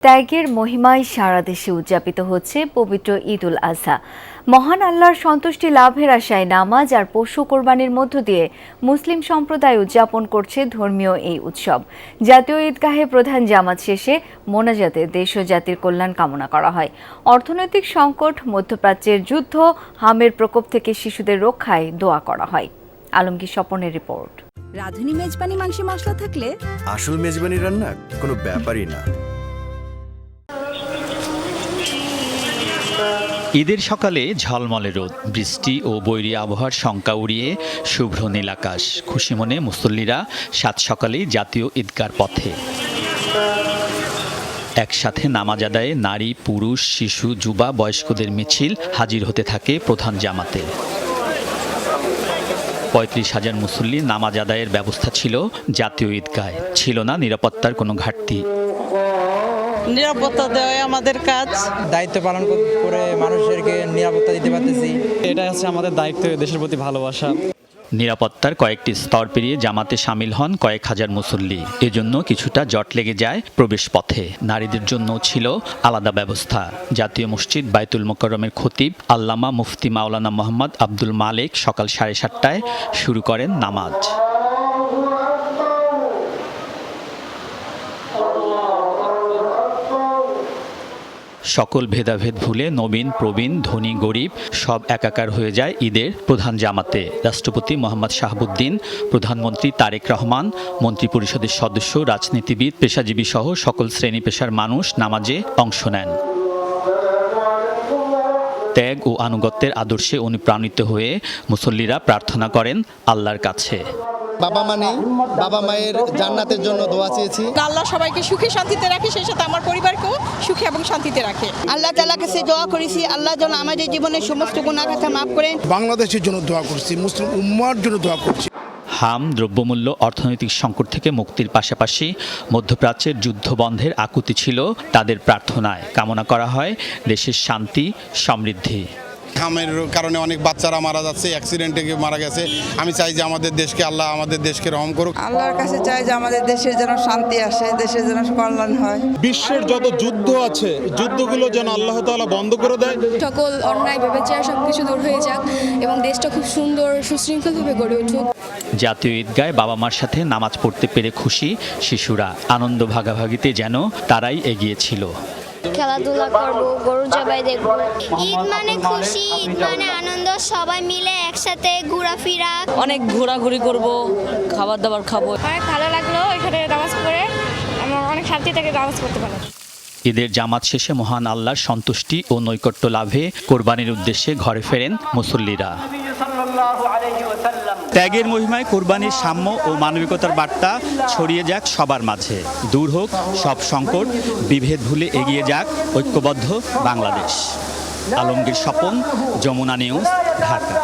ত্যাগের মহিমায় সারা দেশে উদযাপিত হচ্ছে পবিত্র ঈদ উল আজহা। মহান আল্লাহর সন্তুষ্টি লাভের আশায় নামাজ আর পশু কোরবানির মধ্য দিয়ে মুসলিম সম্প্রদায় উদযাপন করছে ধর্মীয় এই উৎসব। জাতীয় ঈদগাহে প্রধান জামাত শেষে মোনাজাতে দেশ ও জাতির কল্যাণ কামনা করা হয়। অর্থনৈতিক সংকট, মধ্যপ্রাচ্যের যুদ্ধ, হামের প্রকোপ থেকে শিশুদের রক্ষায় দোয়া করা হয়। আলমগীর স্বপনের রিপোর্ট। রাঁধুনি মেজবানি মাংসে মশলা থাকলে আসল মেজবানি রান্না কোনো ব্যাপারই না। ঈদের সকালে ঝলমলে রোদ, বৃষ্টি ও বৈরী আবহাওয়ার শঙ্কা উড়িয়ে শুভ্র নীল আকাশ। খুশি মনে মুসল্লিরা সাত সকালেই জাতীয় ঈদগার পথে। একসাথে নামাজ আদায়ে নারী, পুরুষ, শিশু, যুবা, বয়স্কদের মিছিল হাজির হতে থাকে প্রধান জামাতে। ৩৫,০০০ মুসল্লি নামাজ আদায়ের ব্যবস্থা ছিল জাতীয় ঈদগায়। ছিল না নিরাপত্তার কোনো ঘাটতি। নিরাপত্তা দেওয়াই আমাদের কাজ। দায়িত্ব পালন করে মানুষদেরকে নিরাপত্তা দিতে পারতেছি। এটা হচ্ছে আমাদের দায়িত্ব, দেশের প্রতি ভালোবাসা। নিরাপত্তার কয়েকটি স্তর পেরিয়ে জামাতে সামিল হন কয়েক হাজার মুসল্লি। এজন্য কিছুটা জট লেগে যায় প্রবেশ পথে। নারীদের জন্য ছিল আলাদা ব্যবস্থা। জাতীয় মসজিদ বায়তুল মোকাররমের খতিব আল্লামা মুফতি মাওলানা মোহাম্মদ আব্দুল মালেক সকাল 7:30টায় শুরু করেন নামাজ। সকল ভেদাভেদ ভুলে নবীন প্রবীণ, ধনী গরিব সব একাকার হয়ে যায় ঈদের প্রধান জামাতে। রাষ্ট্রপতি মোহাম্মদ শাহাবুদ্দিন, প্রধানমন্ত্রী তারেক রহমান, মন্ত্রিপরিষদের সদস্য, রাজনীতিবিদ, পেশাজীবী সহ সকল শ্রেণী পেশার মানুষ নামাজে অংশ নেন। ত্যাগ ও আনুগত্যের আদর্শে অনুপ্রাণিত হয়ে মুসল্লিরা প্রার্থনা করেন আল্লাহর কাছে। বাবা মা নেই, বাবা মায়ের জান্নাতের জন্য দোয়া চেয়েছি। আল্লাহ সবাইকে সুখে শান্তিতে রাখে, সেই সাথে আমার পরিবারকেও সুখে এবং শান্তিতে রাখে। আল্লাহ তাআলার কাছে দোয়া করেছি, আল্লাহ যেন আমাদের জীবনের সমস্ত গুনাহ খাতা মাফ করেন। বাংলাদেশের জন্য দোয়া করছি, মুসলিম উম্মার জন্য দোয়া করছি। হাম, দ্রব্যমূল্য, অর্থনৈতিক সংকট থেকে মুক্তির পাশাপাশি মধ্যপ্রাচ্যের যুদ্ধ বন্ধের আকুতি ছিল তাদের প্রার্থনায়। কামনা করা হয় দেশের শান্তি, সমৃদ্ধি। হামের কারণে অনেক বাচ্চারা মারা যাচ্ছে, অ্যাক্সিডেন্টে মারা গেছে। আমি চাই যে আমাদের দেশকে আল্লাহ আমাদের দেশকে রহম করুক। আল্লাহর কাছে চাই যে আমাদের দেশে যেন শান্তি আসে, দেশে যেন কল্যাণ হয়। বিশ্বের যত যুদ্ধ আছে, যুদ্ধগুলো যেন আল্লাহ তাআলা বন্ধ করে দেয়। সকল অন্যায় ব্যভিচার সবকিছু দূর হয়ে যাক এবং দেশটা খুব সুন্দর সুশৃঙ্খলভাবে গড়ে উঠুক। জাতীয় ঈদগায় বাবা মার সাথে নামাজ পড়তে পেরে খুশি শিশুরা। আনন্দ ভাগাভাগিতে যেন তারাই এগিয়ে ছিল। খেলাধুলা করবো, গরু জবাই দেখবো। ঈদ মানে খুশি, ঈদ মানে আনন্দ, সবাই মিলে একসাথে ঘোরাফেরা। অনেক ঘোরাঘুরি করব, খাবার দাবার খাবো। অনেক ভালো লাগলো এখানে নামাজ পড়ে, আমরা অনেক শান্তি থেকে নামাজ পড়তে পারলাম। ঈদের জামাত শেষে মহান আল্লাহর সন্তুষ্টি ও নৈকট্য লাভে কোরবানির উদ্দেশ্যে ঘরে ফেরেন মুসল্লিরা। ত্যাগের মহিমায় কোরবানির সাম্য ও মানবিকতার বার্তা ছড়িয়ে যাক সবার মাঝে। দূর হোক সব সংকট, বিভেদ ভুলে এগিয়ে যাক ঐক্যবদ্ধ বাংলাদেশ। আলমগীর স্বপন, যমুনা নিউজ, ঢাকা।